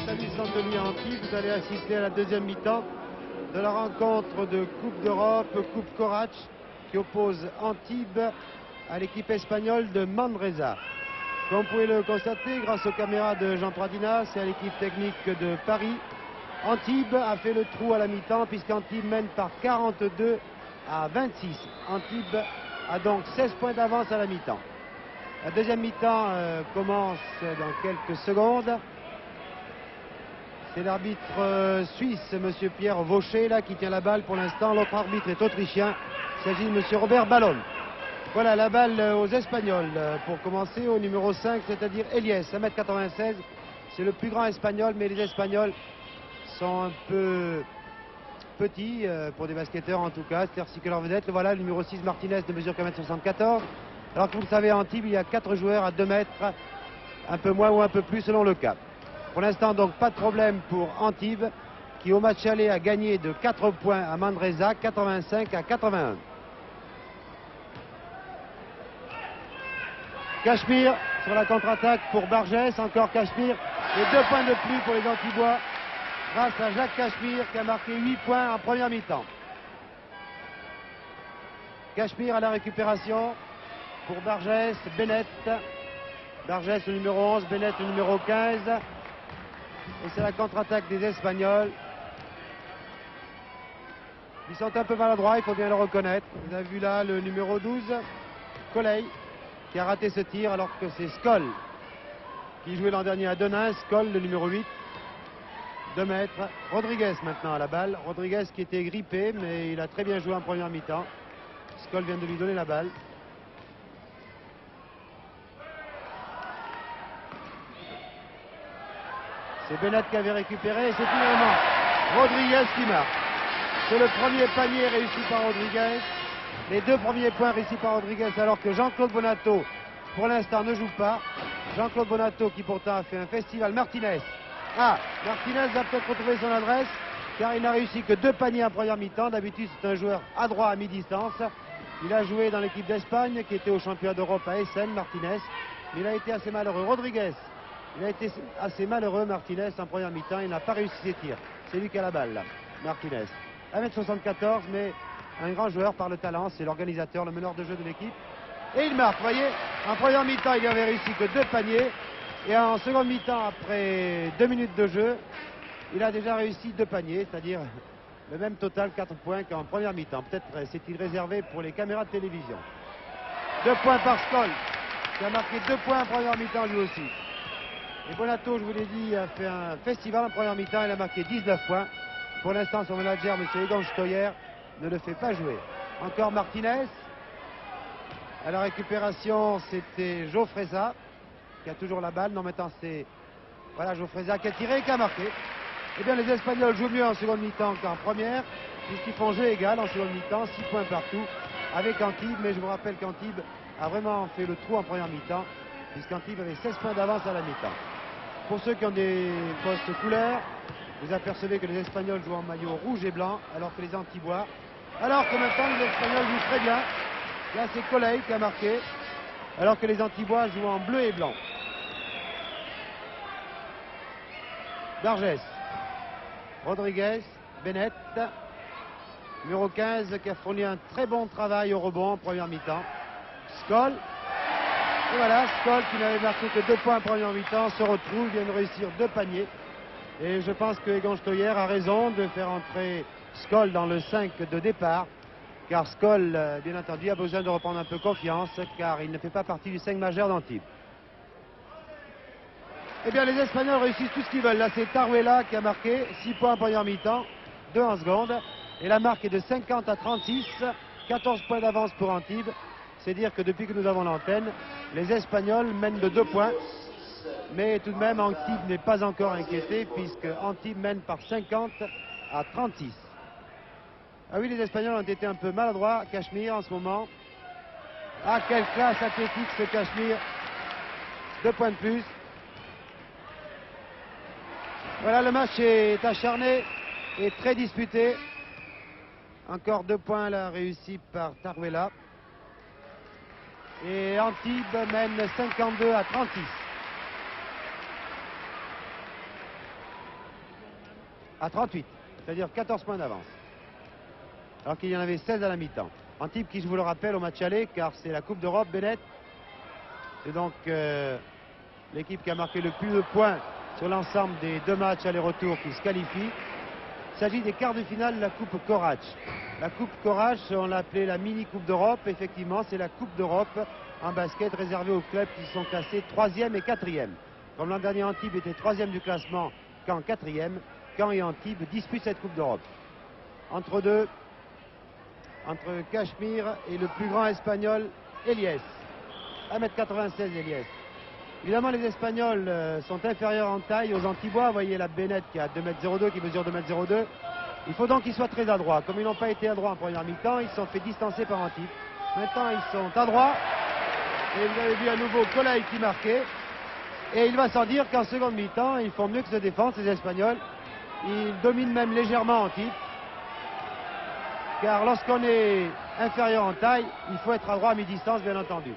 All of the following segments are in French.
Salut Santoni à Antibes. Vous allez assister à la deuxième mi-temps de la rencontre de Coupe d'Europe, Coupe Corach, qui oppose Antibes à l'équipe espagnole de Manresa. Comme vous pouvez le constater, grâce aux caméras de Jean Pradina et à l'équipe technique de Paris, Antibes a fait le trou à la mi-temps puisqu'Antibes mène par 42 à 26. Antibes a donc 16 points d'avance à la mi-temps. La deuxième mi-temps commence dans quelques secondes. C'est l'arbitre suisse, M. Pierre Vaucher, là, qui tient la balle pour l'instant. L'autre arbitre est autrichien. Il s'agit de M. Robert Ballon. Voilà la balle aux Espagnols. Pour commencer, au numéro 5, c'est-à-dire Eliès, 1m96. C'est le plus grand Espagnol, mais les Espagnols sont un peu petits, pour des basketteurs en tout cas. C'est-à-dire que leur vedette, voilà, le numéro 6, Martinez, ne mesure qu'un mètre 74. Alors que vous le savez, à Antibes, il y a 4 joueurs à 2 mètres, un peu moins ou un peu plus selon le cas. Pour l'instant, donc, pas de problème pour Antibes, qui au match aller a gagné de 4 points à Manresa, 85 à 81. Cachemire sur la contre-attaque pour Bargès, encore Cachemire, et 2 points de plus pour les Antibois, grâce à Jacques Cachemire qui a marqué 8 points en première mi-temps. Cachemire à la récupération pour Bargès, Bennett. Bargès le numéro 11, Bennett le numéro 15. Et c'est la contre-attaque des Espagnols. Ils sont un peu maladroits, il faut bien le reconnaître. Vous avez vu là le numéro 12, Coley, qui a raté ce tir alors que c'est Skoll qui jouait l'an dernier à Denain. Skoll, le numéro 8, 2 mètres. Rodriguez maintenant à la balle. Rodriguez qui était grippé, mais il a très bien joué en première mi-temps. Skoll vient de lui donner la balle. C'est Bennett qui avait récupéré et c'est finalement Rodriguez qui marque. C'est le premier panier réussi par Rodriguez. Les 2 premiers points réussis par Rodriguez alors que Jean-Claude Bonato, pour l'instant, ne joue pas. Jean-Claude Bonato qui pourtant a fait un festival. Martinez. Ah, Martinez va peut-être retrouver son adresse car il n'a réussi que 2 paniers en première mi-temps. D'habitude, c'est un joueur adroit à mi-distance. Il a joué dans l'équipe d'Espagne qui était au championnat d'Europe à Essen, Martinez. Mais il a été assez malheureux. Rodriguez. Il a été assez malheureux, Martinez, en première mi-temps. Il n'a pas réussi ses tirs. C'est lui qui a la balle, là, Martinez. 1m74, mais un grand joueur par le talent. C'est l'organisateur, le meneur de jeu de l'équipe. Et il marque, vous voyez. En première mi-temps, il n'avait réussi que 2 paniers. Et en seconde mi-temps, après 2 minutes de jeu, il a déjà réussi 2 paniers, c'est-à-dire le même total, 4 points qu'en première mi-temps. Peut-être c'est-il réservé pour les caméras de télévision. 2 points par Skoll, qui a marqué 2 points en première mi-temps lui aussi. Et Bonato, je vous l'ai dit, a fait un festival en première mi-temps. Il a marqué 19 points. Pour l'instant, son manager, M. Egon Stoyer, ne le fait pas jouer. Encore Martinez. À la récupération, c'était Geoffreza, qui a toujours la balle. Non, maintenant, c'est voilà, Geoffreza qui a tiré et qui a marqué. Eh bien, les Espagnols jouent mieux en seconde mi-temps qu'en première, puisqu'ils font jeu égal en seconde mi-temps, 6 points partout, avec Antibes. Mais je vous rappelle qu'Antibes a vraiment fait le trou en première mi-temps, puisqu'Antibes avait 16 points d'avance à la mi-temps. Pour ceux qui ont des postes couleurs, vous apercevez que les Espagnols jouent en maillot rouge et blanc, alors que les Antibois, alors que maintenant les Espagnols jouent très bien. Là, c'est Coley qui a marqué, alors que les Antibois jouent en bleu et blanc. Bargès, Rodriguez, Bennett, numéro 15 qui a fourni un très bon travail au rebond en première mi-temps. Skoll. Et voilà, Skoll qui n'avait marqué que 2 points en première mi-temps se retrouve, vient de réussir 2 paniers. Et je pense que Egon Stoyer a raison de faire entrer Skoll dans le 5 de départ, car Skoll, bien entendu, a besoin de reprendre un peu confiance, car il ne fait pas partie du 5 majeur d'Antibes. Eh bien, les Espagnols réussissent tout ce qu'ils veulent. Là, c'est Taruela qui a marqué 6 points en première mi-temps, 2 en seconde. Et la marque est de 50 à 36, 14 points d'avance pour Antibes. C'est dire que depuis que nous avons l'antenne, les Espagnols mènent de 2 points. Mais tout de même, Antibes n'est pas encore inquiété, puisque Antibes mène par 50 à 36. Ah oui, les Espagnols ont été un peu maladroits. Cachemire en ce moment. Ah, quelle classe athlétique ce Cachemire. 2 points de plus. Voilà, le match est acharné et très disputé. Encore 2 points là réussis par Taruela. Et Antibes mène 52 à 36. à 38, c'est-à-dire 14 points d'avance. Alors qu'il y en avait 16 à la mi-temps. Antibes qui, je vous le rappelle, au match aller, car c'est la Coupe d'Europe, Bennett. C'est donc l'équipe qui a marqué le plus de points sur l'ensemble des 2 matchs aller-retour qui se qualifient. Il s'agit des quarts de finale de la Coupe Korach. La Coupe Korach, on l'a appelée la mini-Coupe d'Europe. Effectivement, c'est la Coupe d'Europe en basket réservée aux clubs qui sont classés 3e et 4e. Comme l'an dernier, Antibes était 3e du classement, Caen 4e. Caen et Antibes disputent cette Coupe d'Europe. Entre deux, entre Cachemire et le plus grand espagnol, Eliès. 1m96, Eliès. Évidemment, les Espagnols sont inférieurs en taille aux Antibois. Vous voyez la Bennett qui a 2m02, qui mesure 2m02. Il faut donc qu'ils soient très adroits. Comme ils n'ont pas été adroits en première mi-temps, ils se sont fait distancer par Antibes. Maintenant, ils sont adroits. Et vous avez vu à nouveau Colay qui marquait. Et il va sans dire qu'en seconde mi-temps, ils font mieux que se défendre, ces Espagnols. Ils dominent même légèrement Antibes. Car lorsqu'on est inférieur en taille, il faut être adroit à mi-distance, bien entendu.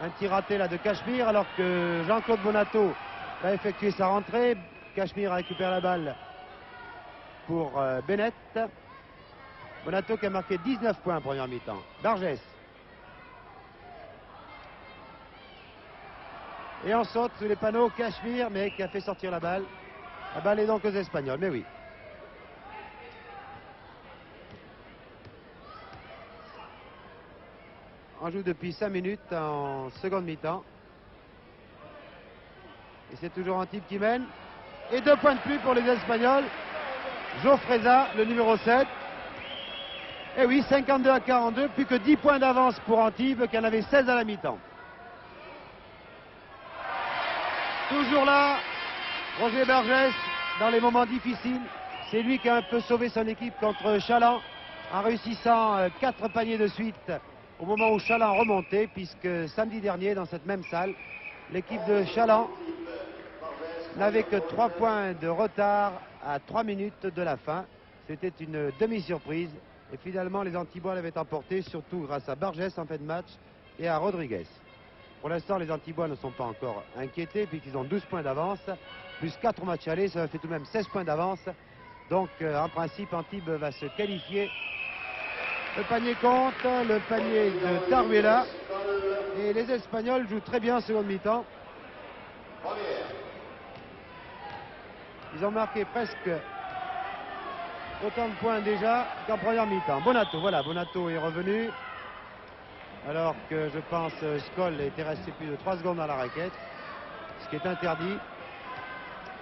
Un tir raté là de Cachemire, alors que Jean-Claude Bonato va effectuer sa rentrée. Cachemire récupère la balle pour Bennett. Bonato qui a marqué 19 points en première mi-temps. Bargès. Et on saute sous les panneaux Cachemire, mais qui a fait sortir la balle. La balle est donc aux Espagnols, mais oui. On joue depuis 5 minutes en seconde mi-temps. Et c'est toujours Antibes qui mène. Et 2 points de plus pour les Espagnols. Jofreza, le numéro 7. Et oui, 52 à 42, plus que 10 points d'avance pour Antibes, qui en avait 16 à la mi-temps. Toujours là, Roger Bargès, dans les moments difficiles. C'est lui qui a un peu sauvé son équipe contre Chaland, en réussissant 4 paniers de suite au moment où Chaland remontait, puisque samedi dernier, dans cette même salle, l'équipe de Chaland n'avait que 3 points de retard à 3 minutes de la fin. C'était une demi-surprise. Et finalement, les Antibois l'avaient emporté, surtout grâce à Bargès en fin de match et à Rodriguez. Pour l'instant, les Antibois ne sont pas encore inquiétés, puisqu'ils ont 12 points d'avance, plus 4 matchs allés, ça fait tout de même 16 points d'avance. Donc, en principe, Antibes va se qualifier. Le panier compte, le panier de Taruela. Et les Espagnols jouent très bien en seconde mi-temps. Ils ont marqué presque autant de points déjà qu'en première mi-temps. Bonato, voilà, Bonato est revenu. Alors que je pense Skoll était resté plus de 3 secondes dans la raquette, ce qui est interdit.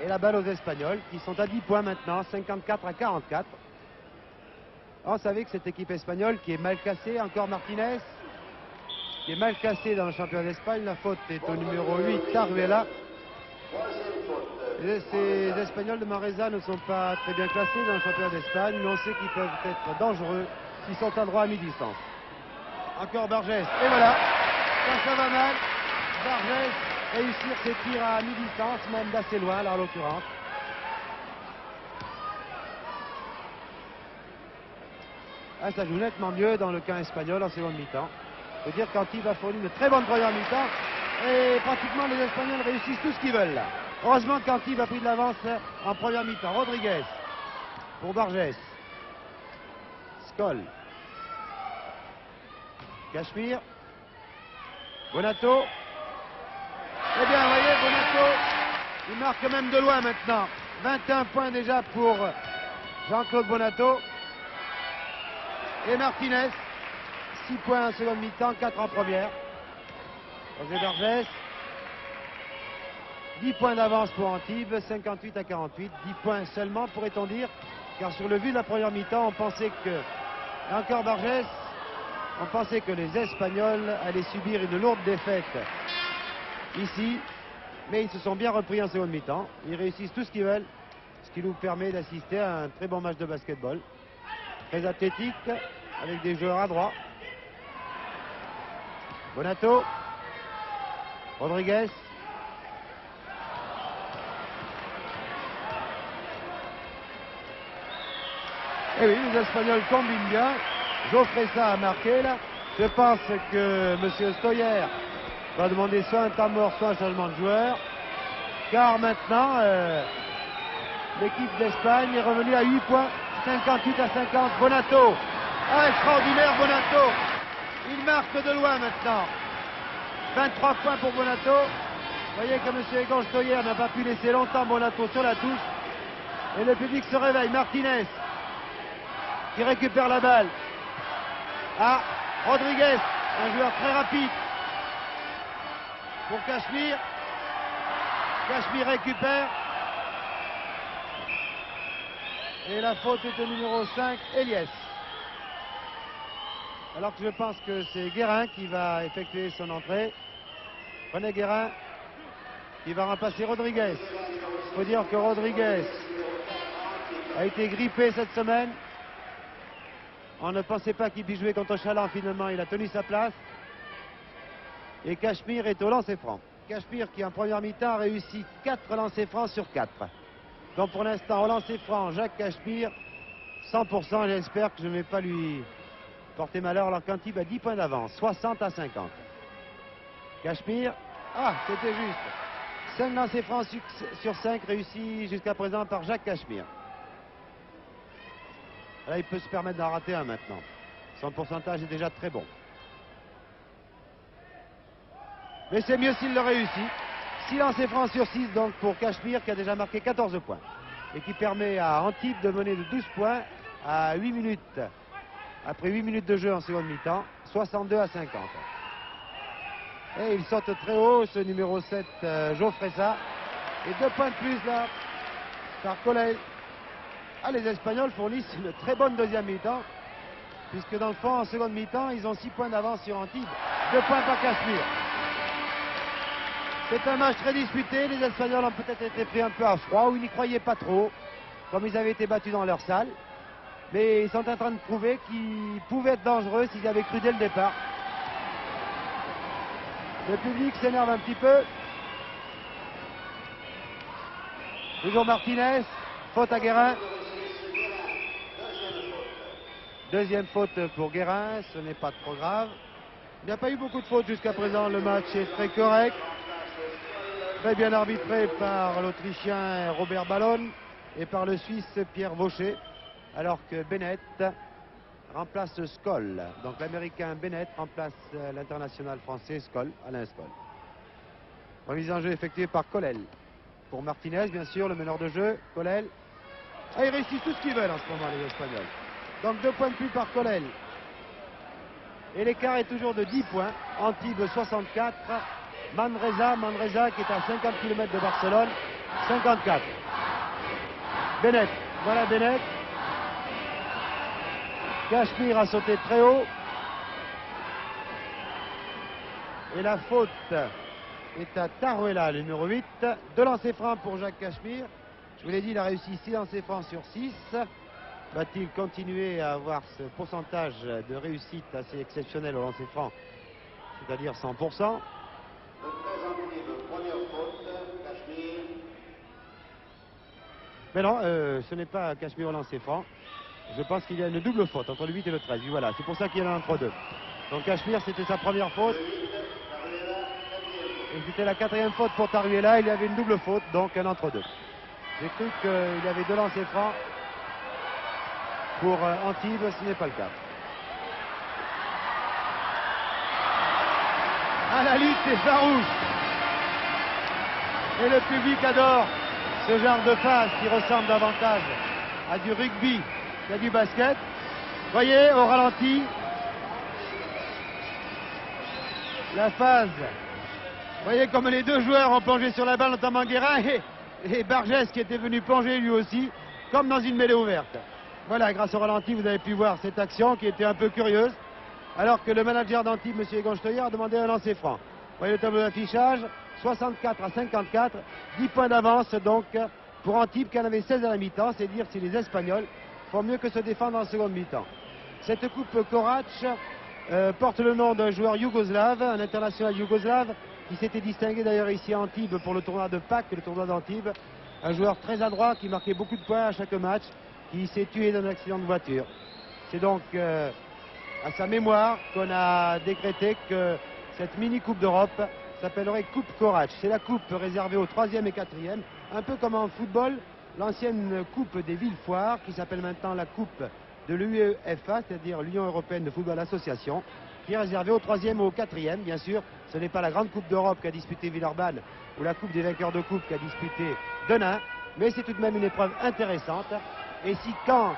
Et la balle aux Espagnols qui sont à 10 points maintenant, 54 à 44. On savait que cette équipe espagnole qui est mal cassée, encore Martinez, qui est mal cassée dans le championnat d'Espagne. La faute est au numéro 8, Taruela. Ces Espagnols de Manresa ne sont pas très bien classés dans le championnat d'Espagne, mais on sait qu'ils peuvent être dangereux s'ils sont adroits à mi-distance. Encore Bargès, et voilà, quand ça va mal, Bargès réussir ses tirs à mi-distance, même d'assez loin là en l'occurrence. Ah, ça joue nettement mieux dans le camp espagnol en seconde mi-temps. Il faut dire qu'Antibes a fourni une très bonne première mi-temps et pratiquement les Espagnols réussissent tout ce qu'ils veulent là. Heureusement qu'Antibes a pris de l'avance en première mi-temps. Rodriguez pour Bargès. Skoll. Cachemire. Bonato. Eh bien, vous voyez, Bonato, il marque quand même de loin maintenant. 21 points déjà pour Jean-Claude Bonato. Et Martinez, 6 points en seconde mi-temps, 4 en première. José Bargès. 10 points d'avance pour Antibes, 58 à 48. 10 points seulement, pourrait-on dire. Car sur le vu de la première mi-temps, on pensait que, et encore Bargès, on pensait que les Espagnols allaient subir une lourde défaite ici. Mais ils se sont bien repris en seconde mi-temps. Ils réussissent tout ce qu'ils veulent, ce qui nous permet d'assister à un très bon match de basketball. Très athlétique, avec des joueurs adroits. Bonato. Rodriguez. Et oui, les Espagnols combinent bien. Jofreza a marqué là. Je pense que M. Stoyer va demander soit un temps mort, soit un changement de joueur. Car maintenant, L'équipe d'Espagne est revenue à 8 points, 58 à 50. Bonato, ah, extraordinaire Bonato. Il marque de loin maintenant. 23 points pour Bonato. Vous voyez que M. Egon Stoyer n'a pas pu laisser longtemps Bonato sur la touche. Et le public se réveille. Martinez qui récupère la balle. Ah, Rodriguez, un joueur très rapide. Pour Cachemire. Cachemire récupère. Et la faute est au numéro 5, Eliès. Alors que je pense que c'est Guérin qui va effectuer son entrée. René Guérin qui va remplacer Rodriguez. Il faut dire que Rodriguez a été grippé cette semaine. On ne pensait pas qu'il puisse jouer contre Chaland. Finalement, il a tenu sa place. Et Cachemire est au lancer franc. Cachemire qui en première mi-temps a réussi 4 lancers francs sur 4. Donc pour l'instant, au lancer franc, Jacques Cachemire, 100%. J'espère que je ne vais pas lui porter malheur alors qu'Antibes a 10 points d'avance, 60 à 50. Cachemire, ah, c'était juste. 5 lancers francs sur 5 réussis jusqu'à présent par Jacques Cachemire. Là, il peut se permettre d'en rater un maintenant. Son pourcentage est déjà très bon. Mais c'est mieux s'il le réussit. 6 lancers francs sur 6 donc pour Cachemire qui a déjà marqué 14 points. Et qui permet à Antibes de mener de 12 points à 8 minutes. Après 8 minutes de jeu en seconde mi-temps, 62 à 50. Et il saute très haut, ce numéro 7, Geoffresa. Et 2 points de plus là, par Collet. Ah, les Espagnols fournissent une très bonne deuxième mi-temps. Puisque dans le fond, en seconde mi-temps, ils ont 6 points d'avance sur Antibes. 2 points par Cachemire. C'est un match très disputé. Les Espagnols ont peut-être été pris un peu à froid, ou ils n'y croyaient pas trop, comme ils avaient été battus dans leur salle. Mais ils sont en train de prouver qu'ils pouvaient être dangereux s'ils avaient cru dès le départ. Le public s'énerve un petit peu. Toujours Martinez, faute à Guérin. Deuxième faute pour Guérin, ce n'est pas trop grave. Il n'y a pas eu beaucoup de fautes jusqu'à présent, le match est très correct. Très bien arbitré par l'Autrichien Robert Ballon et par le Suisse Pierre Vaucher. Alors que Bennett remplace Skoll. Donc l'Américain Bennett remplace l'international français Skoll, Alain Skoll. Remise en jeu effectuée par Collel. Pour Martinez, bien sûr, le meneur de jeu, Collel. Et ils réussissent tout ce qu'ils veulent en ce moment, les Espagnols. Donc 2 points de plus par Collel. Et l'écart est toujours de 10 points. Antibes 64. Manresa qui est à 50 km de Barcelone, 54. Bennett, voilà Bennett. Cachemire a sauté très haut. Et la faute est à Taruela, le numéro 8. 2 lancers francs pour Jacques Cachemire. Je vous l'ai dit, il a réussi 6 lancers francs sur 6. Va-t-il continuer à avoir ce pourcentage de réussite assez exceptionnel au lancer franc, c'est-à-dire 100%? Mais non, ce n'est pas Cachemire au lancer franc. Je pense qu'il y a une double faute entre le 8 et le 13. Voilà, c'est pour ça qu'il y en a entre deux. Donc Cachemire, c'était sa première faute. Et c'était la 4e faute pour Taruela. Il y avait une double faute, donc un entre deux. J'ai cru qu'il y avait 2 lancers francs pour Antibes, ce n'est pas le cas. Ah, la lutte est farouche. Et le public adore ce genre de phase qui ressemble davantage à du rugby qu'à du basket. Voyez, au ralenti, la phase. Voyez comme les 2 joueurs ont plongé sur la balle, notamment Guérin et Bargès qui était venu plonger lui aussi, comme dans une mêlée ouverte. Voilà, grâce au ralenti, vous avez pu voir cette action qui était un peu curieuse, alors que le manager d'Antibes, M. Egon Stoyer, a demandé un lancer franc. Vous voyez le tableau d'affichage, 64 à 54, 10 points d'avance donc pour Antibes qui en avait 16 à la mi-temps, c'est dire si les Espagnols font mieux que se défendre en seconde mi-temps. Cette coupe Korac porte le nom d'un joueur yougoslave, un international yougoslave, qui s'était distingué d'ailleurs ici à Antibes pour le tournoi de Pâques, le tournoi d'Antibes. Un joueur très adroit qui marquait beaucoup de points à chaque match, qui s'est tué dans un accident de voiture. C'est donc à sa mémoire qu'on a décrété que cette mini-coupe d'Europe s'appellerait Coupe Korac. C'est la coupe réservée aux 3e et 4e, un peu comme en football, l'ancienne Coupe des Villefoires, qui s'appelle maintenant la Coupe de l'UEFA, c'est-à-dire l'Union Européenne de Football Association, qui est réservée au 3e ou au 4e, bien sûr. Ce n'est pas la grande Coupe d'Europe qu'a disputé Villeurbanne ou la Coupe des vainqueurs de Coupe qu'a disputé Denain, mais c'est tout de même une épreuve intéressante. Et si Caen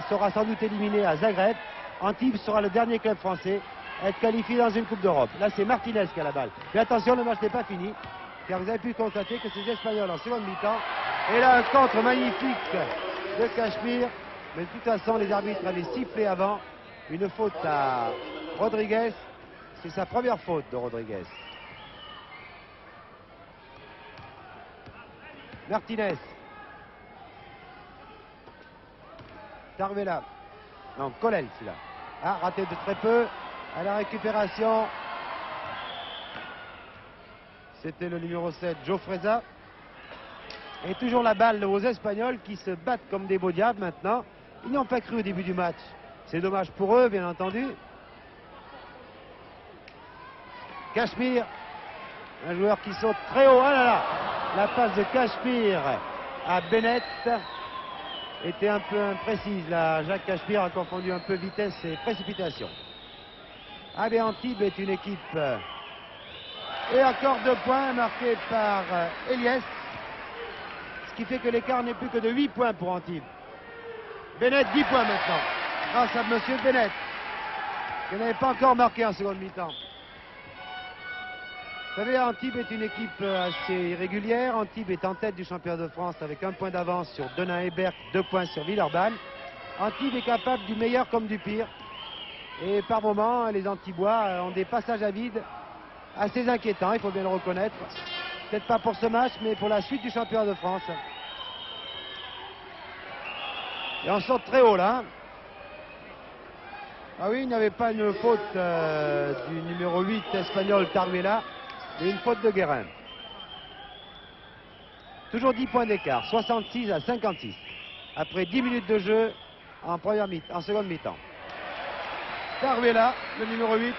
sera sans doute éliminé à Zagreb, Antibes sera le dernier club français à être qualifié dans une Coupe d'Europe. Là, c'est Martinez qui a la balle. Mais attention, le match n'est pas fini, car vous avez pu constater que ces Espagnols en seconde mi-temps, et là un contre magnifique de Cachemire, mais de toute façon les arbitres avaient sifflé avant une faute à Rodriguez. C'est sa première faute de Rodriguez. Martinez. Tarvela. Non, Colel celui-là. Ah, raté de très peu. À la récupération, c'était le numéro 7, Joe Freza. Et toujours la balle aux Espagnols qui se battent comme des beaux diables maintenant. Ils n'y ont pas cru au début du match. C'est dommage pour eux, bien entendu. Cachemire, un joueur qui saute très haut. Ah là là, la passe de Cachemire à Bennett était un peu imprécise. Là, Jacques Cachemire a confondu un peu vitesse et précipitation. Ah bien, Antibes est une équipe. Et encore 2 points marqués par Eliès. Ce qui fait que l'écart n'est plus que de 8 points pour Antibes. Bennett, 10 points maintenant. Grâce à monsieur Bennett, qui n'avait pas encore marqué en seconde mi-temps. Vous savez, Antibes est une équipe assez irrégulière. Antibes est en tête du championnat de France avec 1 point d'avance sur Denain et Berck, 2 points sur Villeurbanne. Antibes est capable du meilleur comme du pire. Et par moments, les Antibois ont des passages à vide assez inquiétants, il faut bien le reconnaître. Peut-être pas pour ce match, mais pour la suite du championnat de France. Et on saute très haut là. Ah oui, il n'y avait pas une faute du numéro 8 espagnol Tarvela, mais une faute de Guérin. Toujours 10 points d'écart, 66 à 56. Après 10 minutes de jeu en seconde mi-temps. Tarvela, le numéro 8,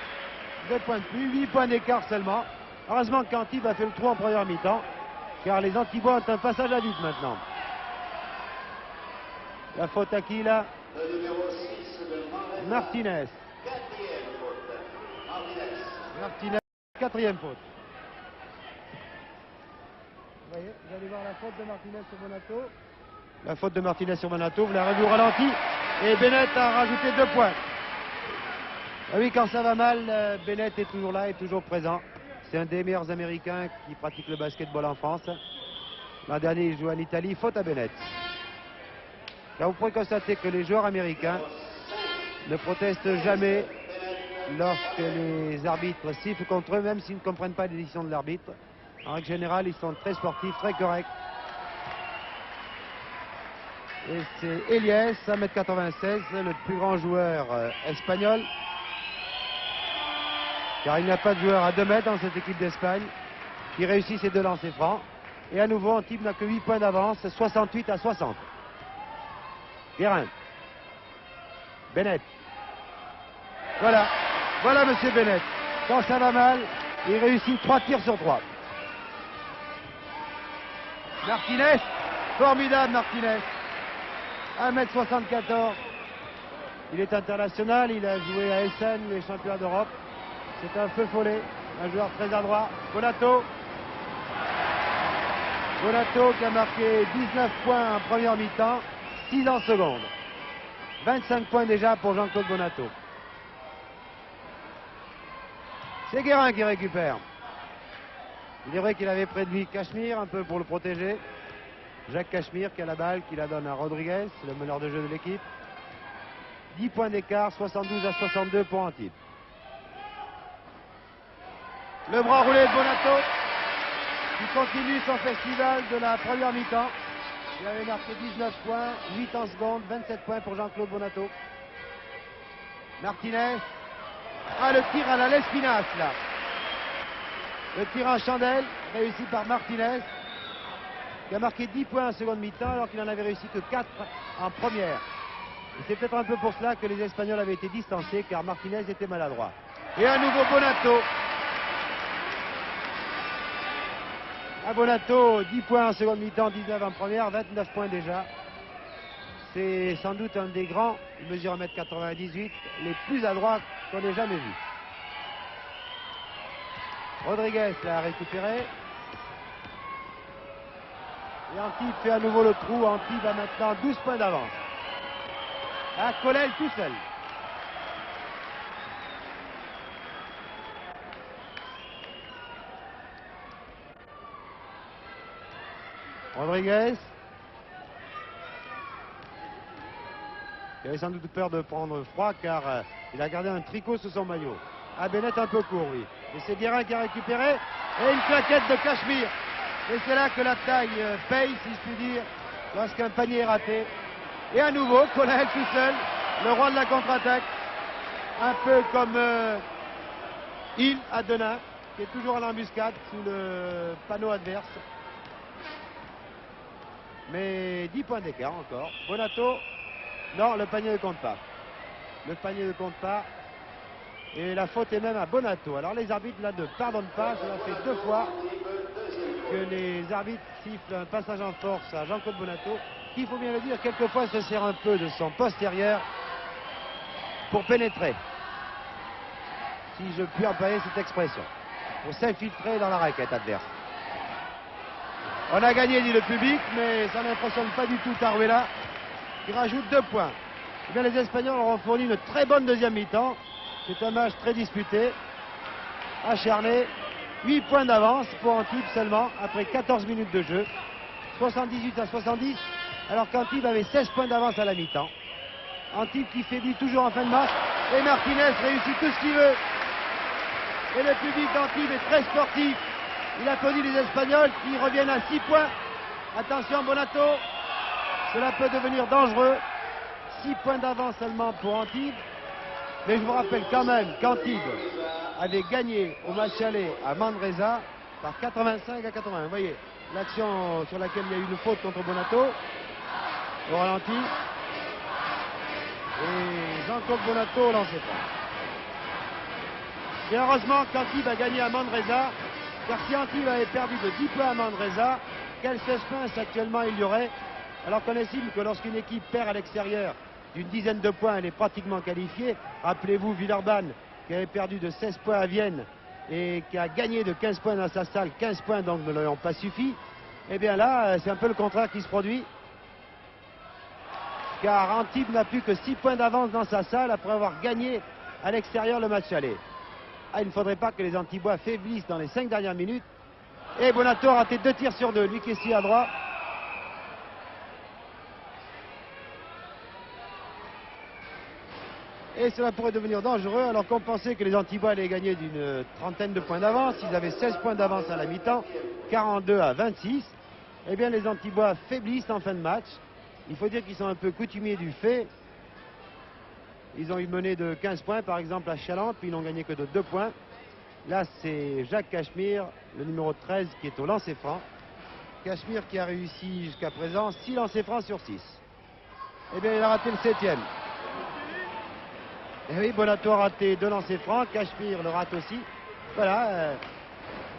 2 points de plus, 8 points d'écart seulement. Heureusement qu'Antibes a fait le trou en première mi-temps, car les Antibois ont un passage à vide maintenant. La faute à qui là? Martinez. Martinez, 4e faute. Vous voyez, vous allez voir la faute de Martinez sur Bonato. La faute de Martinez sur Bonato, vous l'avez revu au ralenti. Et Bennett a rajouté 2 points. Ah oui, quand ça va mal, Bennett est toujours là, est toujours présent. C'est un des meilleurs Américains qui pratique le basketball en France. L'an dernier, il joue en Italie. Faute à Bennett. Car vous pourrez constater que les joueurs américains ne protestent jamais lorsque les arbitres sifflent contre eux, même s'ils ne comprennent pas les décisions de l'arbitre. En règle générale, ils sont très sportifs, très corrects. Et c'est Eliès, 1m96, le plus grand joueur espagnol. Car il n'y a pas de joueur à 2 mètres dans cette équipe d'Espagne qui réussit ses 2 lancers francs. Et à nouveau, Antibes n'a que 8 points d'avance, 68 à 60. Guérin. Bennett. Voilà. Voilà monsieur Bennett. Quand ça va mal, il réussit 3 tirs sur 3. Martinez. Formidable Martinez. 1m74. Il est international, il a joué à Essen, les championnats d'Europe. C'est un feu follet, un joueur très adroit. Bonato. Bonato qui a marqué 19 points en première mi-temps, 6 en seconde. 25 points déjà pour Jean-Claude Bonato. C'est Guérin qui récupère. Il est vrai qu'il avait près de lui Cachemire, un peu pour le protéger. Jacques Cachemire qui a la balle, qui la donne à Rodriguez, le meneur de jeu de l'équipe. 10 points d'écart, 72 à 62 pour Antibes. Le bras roulé de Bonato, qui continue son festival de la première mi-temps. Il avait marqué 19 points, 8 en seconde, 27 points pour Jean-Claude Bonato. Martinez. Ah, le tir à la Lespinasse, là. Le tir en chandelle, réussi par Martinez, qui a marqué 10 points en seconde mi-temps, alors qu'il n'en avait réussi que 4 en première. Et c'est peut-être un peu pour cela que les Espagnols avaient été distancés, car Martinez était maladroit. Et à nouveau Bonato. à Bonato. 10 points en seconde mi-temps, 19 en première, 29 points déjà. C'est sans doute un des grands, il mesure 1m98, les plus adroits qu'on ait jamais vus. Rodriguez l'a récupéré. Et Antibes fait à nouveau le trou. Antibes a maintenant 12 points d'avance. À Colel tout seul. Rodriguez, qui avait sans doute peur de prendre froid car il a gardé un tricot sous son maillot. Ah, Bennett un peu court, oui. Et c'est Guérin qui a récupéré. Et une claquette de Cachemire. Et c'est là que la taille paye, si je puis dire, lorsqu'un panier est raté. Et à nouveau, Colel tout seul, le roi de la contre-attaque. Un peu comme Hill à Denain, qui est toujours à l'embuscade sous le panneau adverse. Mais 10 points d'écart encore. Bonato, non, le panier ne compte pas. Le panier ne compte pas. Et la faute est même à Bonato. Alors les arbitres là ne pardonnent pas. Cela fait 2 fois que les arbitres sifflent un passage en force à Jean-Claude Bonato, qui, il faut bien le dire, quelquefois se sert un peu de son postérieur pour pénétrer, si je puis employer cette expression, pour s'infiltrer dans la raquette adverse. On a gagné, dit le public, mais ça n'impressionne pas du tout Taruella, qui rajoute 2 points. Eh bien, les Espagnols leur ont fourni une très bonne deuxième mi-temps. C'est un match très disputé, acharné. 8 points d'avance pour Antibes seulement, après 14 minutes de jeu. 78 à 70, alors qu'Antibes avait 16 points d'avance à la mi-temps. Antibes qui faiblit toujours en fin de match. Et Martinez réussit tout ce qu'il veut. Et le public d'Antibes est très sportif. Il applaudit les Espagnols qui reviennent à 6 points. Attention Bonato, cela peut devenir dangereux. 6 points d'avance seulement pour Antibes. Mais je vous rappelle quand même qu'Antibes avait gagné au match aller à Manresa par 85 à 80. Vous voyez l'action sur laquelle il y a eu une faute contre Bonato au ralenti. Et Jean-Claude Bonato lançait pas. Et heureusement qu'Antibes a gagné à Manresa, car si Antibes avait perdu de 10 points à Manresa, quel suspense actuellement il y aurait, alors qu'on estime que lorsqu'une équipe perd à l'extérieur d'une dizaine de points, elle est pratiquement qualifiée. Rappelez-vous Villeurbanne qui avait perdu de 16 points à Vienne et qui a gagné de 15 points dans sa salle, 15 points donc ne lui ont pas suffi. Et bien là, c'est un peu le contraire qui se produit. Car Antibes n'a plus que 6 points d'avance dans sa salle après avoir gagné à l'extérieur le match aller. Ah, il ne faudrait pas que les Antibois faiblissent dans les 5 dernières minutes. Et Bonato a raté 2 tirs sur 2, lui qui est si à droite. Et cela pourrait devenir dangereux alors qu'on pensait que les Antibois allaient gagner d'une trentaine de points d'avance. Ils avaient 16 points d'avance à la mi-temps, 42 à 26. Eh bien les Antibois faiblissent en fin de match. Il faut dire qu'ils sont un peu coutumiers du fait. Ils ont eu mené de 15 points par exemple à Chaland, puis ils n'ont gagné que de 2 points. Là c'est Jacques Cachemire, le numéro 13, qui est au lancer franc. Cachemire qui a réussi jusqu'à présent 6 lancers francs sur 6. Eh bien il a raté le 7e. Et oui, Bonato a raté 2 lancers francs, Cachemire le rate aussi. Voilà,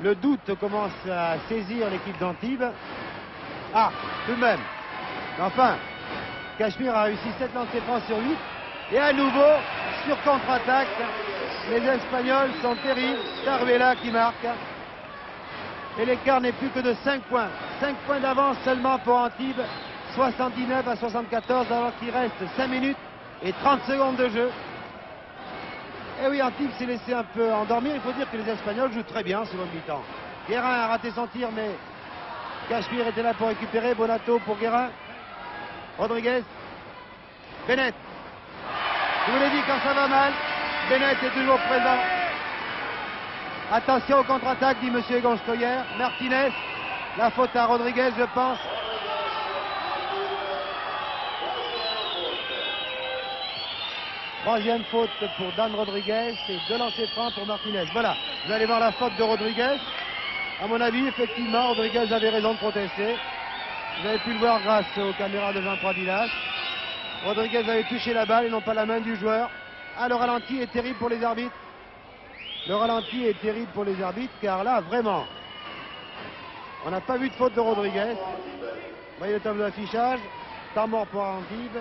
le doute commence à saisir l'équipe d'Antibes. Ah, tout de même. Enfin, Cachemire a réussi 7 lancers francs sur 8. Et à nouveau, sur contre-attaque, les Espagnols sont terribles. Taruella qui marque. Et l'écart n'est plus que de 5 points. 5 points d'avance seulement pour Antibes. 79 à 74 alors qu'il reste 5 minutes et 30 secondes de jeu. Et oui, Antibes s'est laissé un peu endormir. Il faut dire que les Espagnols jouent très bien en seconde mi-temps. Guérin a raté son tir, mais Cachemire était là pour récupérer. Bonato pour Guérin. Rodriguez. Bennett. Je vous l'ai dit, quand ça va mal, Bennett est toujours présent. Attention au contre-attaque, dit M. Egonstoyer. Martinez. La faute à Rodriguez, je pense. Troisième faute pour Dan Rodriguez et 2 lancers francs pour Martinez. Voilà, vous allez voir la faute de Rodriguez. À mon avis, effectivement, Rodriguez avait raison de protester. Vous avez pu le voir grâce aux caméras de Jean-Paul Villas. Rodriguez avait touché la balle et non pas la main du joueur. Ah, le ralenti est terrible pour les arbitres. Le ralenti est terrible pour les arbitres car là, vraiment, On n'a pas vu de faute de Rodriguez. Vous voyez le tableau d'affichage. Temps mort pour Antibes.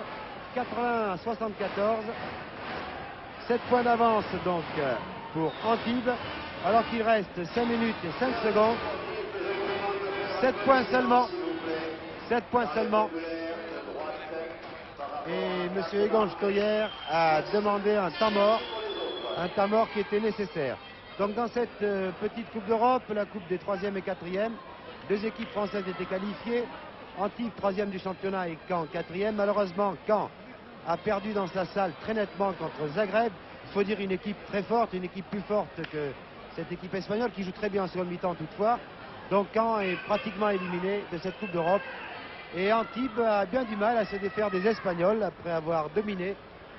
81-74. 7 points d'avance donc pour Antibes. Alors qu'il reste 5 minutes et 5 secondes. 7 points seulement. 7 points seulement. Et M. Egon Stoyer a demandé un temps mort qui était nécessaire. Donc dans cette petite Coupe d'Europe, la Coupe des 3e et 4e, 2 équipes françaises étaient qualifiées. Antibes 3e du championnat et Caen 4e. Malheureusement, Caen a perdu dans sa salle très nettement contre Zagreb. Il faut dire une équipe très forte, une équipe plus forte que cette équipe espagnole qui joue très bien en seconde mi-temps toutefois. Donc Caen est pratiquement éliminé de cette Coupe d'Europe. Et Antibes a bien du mal à se défaire des Espagnols après avoir dominé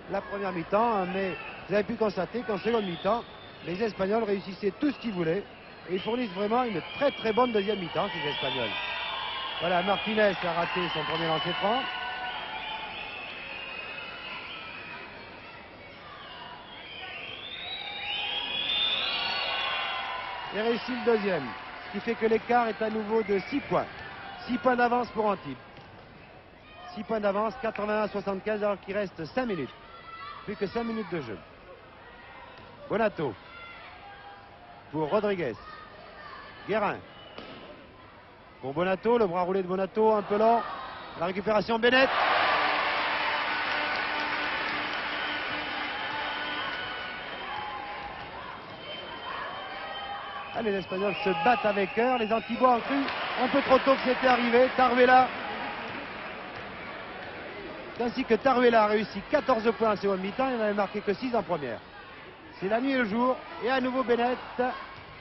la première mi-temps. Mais vous avez pu constater qu'en seconde mi-temps, les Espagnols réussissaient tout ce qu'ils voulaient. Et ils fournissent vraiment une très très bonne deuxième mi-temps, ces Espagnols. Voilà, Martinez a raté son premier lancer franc. Et réussit le deuxième. Ce qui fait que l'écart est à nouveau de 6 points. 6 points d'avance pour Antibes. 6 points d'avance, 81-75 alors qu'il reste 5 minutes. Plus que 5 minutes de jeu. Bonato. Pour Rodriguez. Guérin. Pour Bonato, le bras roulé de Bonato, un peu lent. La récupération Bennett. Ah, les Espagnols se battent avec cœur. Les Antibois ont cru un peu trop tôt que c'était arrivé. Taruella. C'est ainsi que Taruella a réussi 14 points en seconde mi-temps. Il n'avait marqué que 6 en première. C'est la nuit et le jour. Et à nouveau Bennett.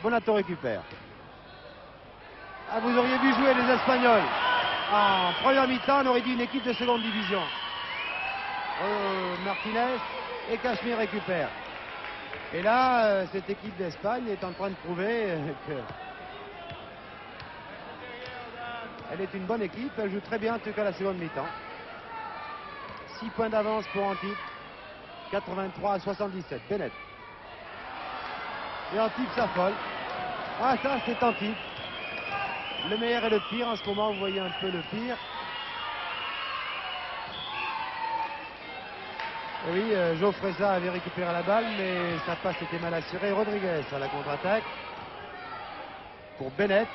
Bonato récupère. Ah, vous auriez vu jouer les Espagnols. En première mi-temps, on aurait dit une équipe de seconde division. Martinez et Cachemire récupère. Et là, cette équipe d'Espagne est en train de prouver qu'elle est une bonne équipe. Elle joue très bien, en tout cas la seconde mi-temps. 6 points d'avance pour Antibes. 83-77. Bennett. Et Antibes s'affole. Ah, ça, c'est Antibes. Le meilleur et le pire. En ce moment, vous voyez un peu le pire. Et oui, Geoffreza avait récupéré la balle, mais sa passe était mal assurée. Rodriguez à la contre-attaque. Pour Bennett.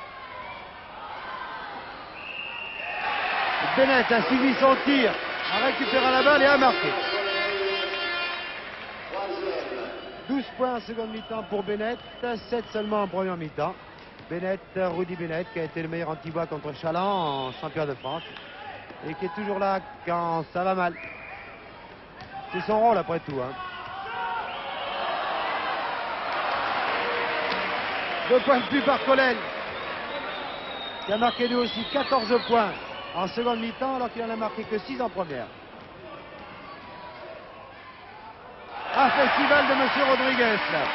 Bennett a suivi son tir, a récupéré la balle et a marqué. 12 points en seconde mi-temps pour Bennett, 7 seulement en première mi-temps. Bennett, Rudy Bennett, qui a été le meilleur Antibois contre Chaland en championnat de France. Et qui est toujours là quand ça va mal. C'est son rôle après tout. 2 points de plus par Collen, qui a marqué lui aussi 14 points en seconde mi-temps alors qu'il n'en a marqué que 6 en première. Un festival de Monsieur Rodriguez là.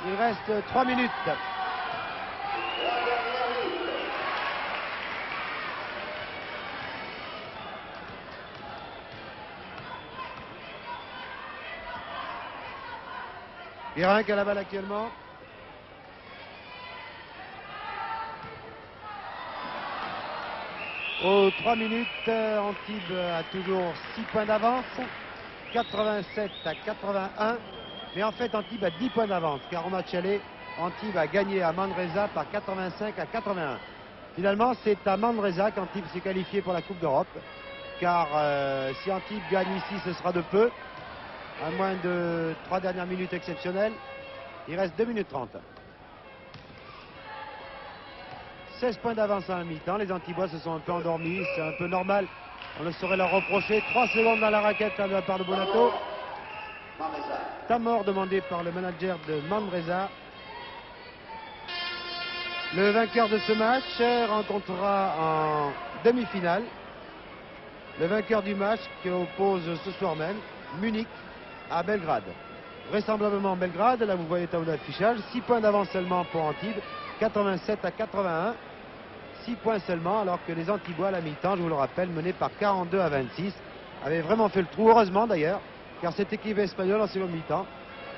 Il reste 3 minutes. Guérin qui a la balle actuellement. Aux 3 minutes, Antibes a toujours 6 points d'avance. 87-81. Mais en fait, Antibes a 10 points d'avance. Car au match aller, Antibes a gagné à Manresa par 85-81. Finalement, c'est à Manresa qu'Antibes s'est qualifié pour la Coupe d'Europe. Car si Antibes gagne ici, ce sera de peu. À moins de 3 dernières minutes exceptionnelles. Il reste 2 minutes 30. 16 points d'avance à la mi-temps. Les Antibois se sont un peu endormis. C'est un peu normal. On ne saurait leur reprocher. 3 secondes dans la raquette de la part de Bonato. Temps mort demandé par le manager de Manresa. Le vainqueur de ce match rencontrera en demi-finale le vainqueur du match qui oppose ce soir même Munich à Belgrade. Vraisemblablement Belgrade, là vous voyez le tableau d'affichage, 6 points d'avance seulement pour Antibes, 87-81, 6 points seulement, alors que les Antibois à la mi-temps, je vous le rappelle, menés par 42-26, avaient vraiment fait le trou, heureusement d'ailleurs, car cette équipe espagnole en seconde mi-temps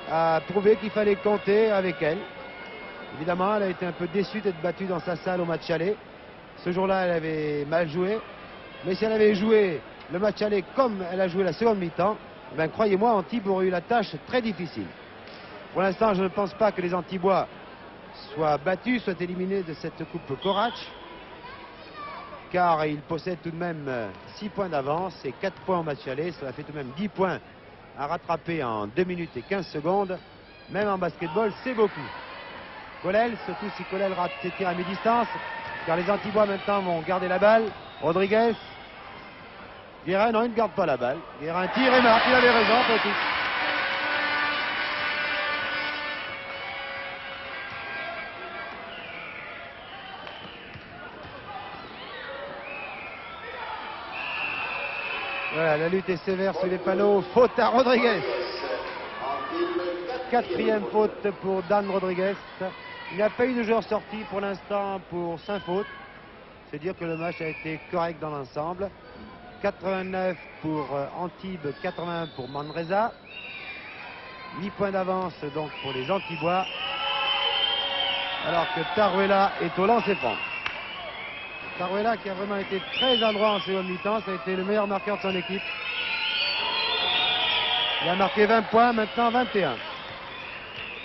a prouvé qu'il fallait compter avec elle. Évidemment, elle a été un peu déçue d'être battue dans sa salle au match aller. Ce jour-là, elle avait mal joué. Mais si elle avait joué le match aller comme elle a joué la seconde mi-temps, ben, croyez-moi, Antibes aurait eu la tâche très difficile. Pour l'instant, je ne pense pas que les Antibois soient battus, soient éliminés de cette Coupe Korach, car ils possèdent tout de même 6 points d'avance et 4 points au match aller. Cela fait tout de même 10 points à rattraper en 2 minutes et 15 secondes. Même en basketball, c'est beaucoup. Colel, surtout si Colel rate ses tirs à mi-distance, car les Antibois maintenant vont garder la balle. Rodriguez. Guérin, non, il ne garde pas la balle. Guérin tire et marque, il avait raison, petit. Voilà, la lutte est sévère sur les panneaux. Faute à Rodriguez. 4e faute pour Dan Rodriguez. Il n'y a pas eu de joueur sorti pour l'instant pour 5 fautes. C'est dire que le match a été correct dans l'ensemble. 89 pour Antibes, 81 pour Manresa. 8 points d'avance donc pour les Antibois. Alors que Taruela est au lancer-franc. Taruela qui a vraiment été très adroit en seconde mi-temps. Ça a été le meilleur marqueur de son équipe. Il a marqué 20 points, maintenant 21.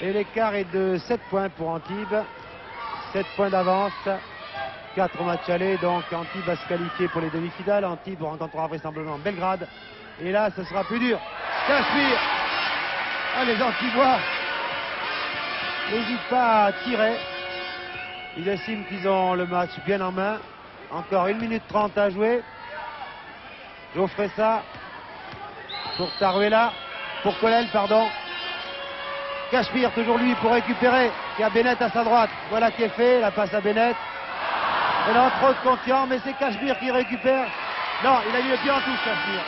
Et l'écart est de 7 points pour Antibes. 7 points d'avance. 4 matchs allés, donc Antibes va se qualifier pour les demi-finales. Antibes rencontrera vraisemblablement Belgrade. Et là, ce sera plus dur. Cachemire. Ah, les Antibois n'hésitent pas à tirer. Ils estiment qu'ils ont le match bien en main. Encore 1 minute 30 à jouer. J'offrais ça pour Taruela, pour Colel, pardon. Cachemire, toujours lui pour récupérer. Il y a Bennett à sa droite. Voilà qui est fait, la passe à Bennett. Elle a trop de confiance, mais c'est Cachemire qui récupère. Non, il a mis le pied en touche, Cachemire.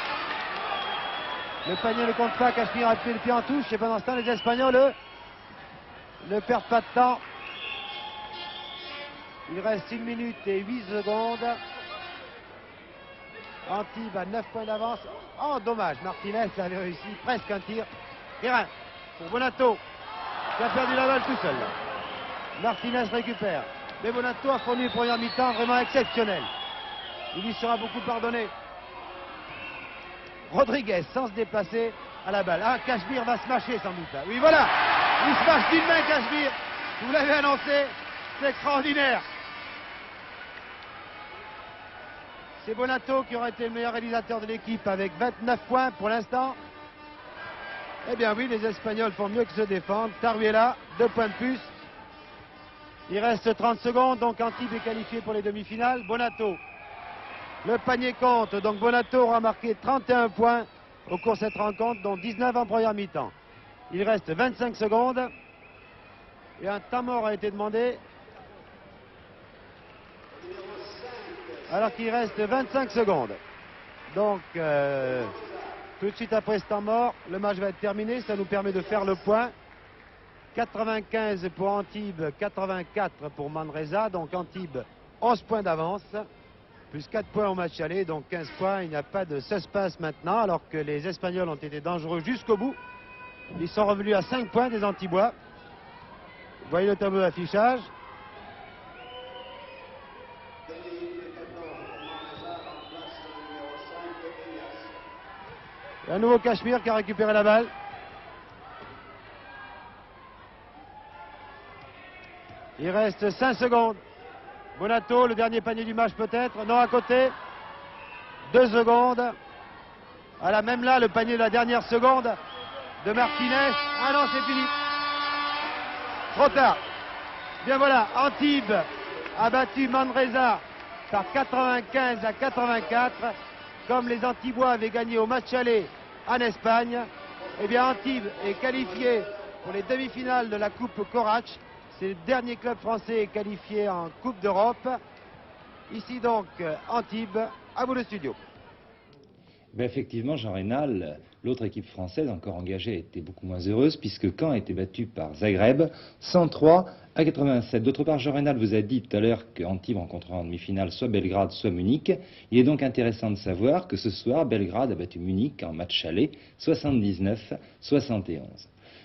Le panier ne compte pas, Cachemire a fait le pied en touche. Et pendant ce temps, les Espagnols, ne perdent pas de temps. Il reste 1 minute et 8 secondes. Antibes a 9 points d'avance. Oh, dommage, Martinez avait réussi presque un tir. Guérin pour Bonato, qui a perdu la balle tout seul. Martinez récupère. Mais Bonato a fourni une première mi-temps vraiment exceptionnelle. Il lui sera beaucoup pardonné. Rodriguez, sans se déplacer à la balle. Ah, Cachemire va se mâcher sans doute. Là. Oui, voilà. Il se mâche d'une main, Cachemire. Vous l'avez annoncé. C'est extraordinaire. C'est Bonato qui aurait été le meilleur réalisateur de l'équipe avec 29 points pour l'instant. Eh bien oui, les Espagnols font mieux que se défendre. Taruela, 2 points de plus. Il reste 30 secondes, donc Antibes est qualifié pour les demi-finales. Bonato, le panier compte, donc Bonato aura marqué 31 points au cours de cette rencontre, dont 19 en première mi-temps. Il reste 25 secondes. Et un temps mort a été demandé. Alors qu'il reste 25 secondes. Donc, tout de suite après ce temps mort, le match va être terminé. Ça nous permet de faire le point. 95 pour Antibes, 84 pour Manresa. Donc Antibes, 11 points d'avance. Plus 4 points au match aller, donc 15 points. Il n'y a pas de suspense maintenant, alors que les Espagnols ont été dangereux jusqu'au bout. Ils sont revenus à 5 points des Antibois. Vous voyez le tableau d'affichage. Un nouveau Cachemire qui a récupéré la balle. Il reste 5 secondes. Bonato, le dernier panier du match peut-être. Non, à côté. 2 secondes. Voilà, même là, le panier de la dernière seconde de Martinez. Ah non, c'est fini. Trop tard. Bien voilà, Antibes a battu Manresa par 95 à 84. Comme les Antibois avaient gagné au match aller en Espagne, eh bien Antibes est qualifié pour les demi-finales de la Coupe Korach. C'est le dernier club français qualifié en Coupe d'Europe. Ici donc Antibes, à vous le studio. Ben effectivement, Jean Rénal, L'autre équipe française encore engagée a été beaucoup moins heureuse puisque Caen a été battu par Zagreb 103 à 87. D'autre part, Jean Reynal vous a dit tout à l'heure qu'Antibes rencontrera en demi-finale soit Belgrade soit Munich. Il est donc intéressant de savoir que ce soir, Belgrade a battu Munich en match aller 79-71.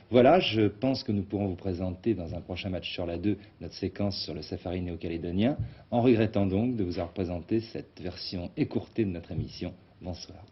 Voilà, je pense que nous pourrons vous présenter dans un prochain match sur la 2 notre séquence sur le safari néo-calédonien, en regrettant donc de vous avoir présenté cette version écourtée de notre émission. Bonsoir.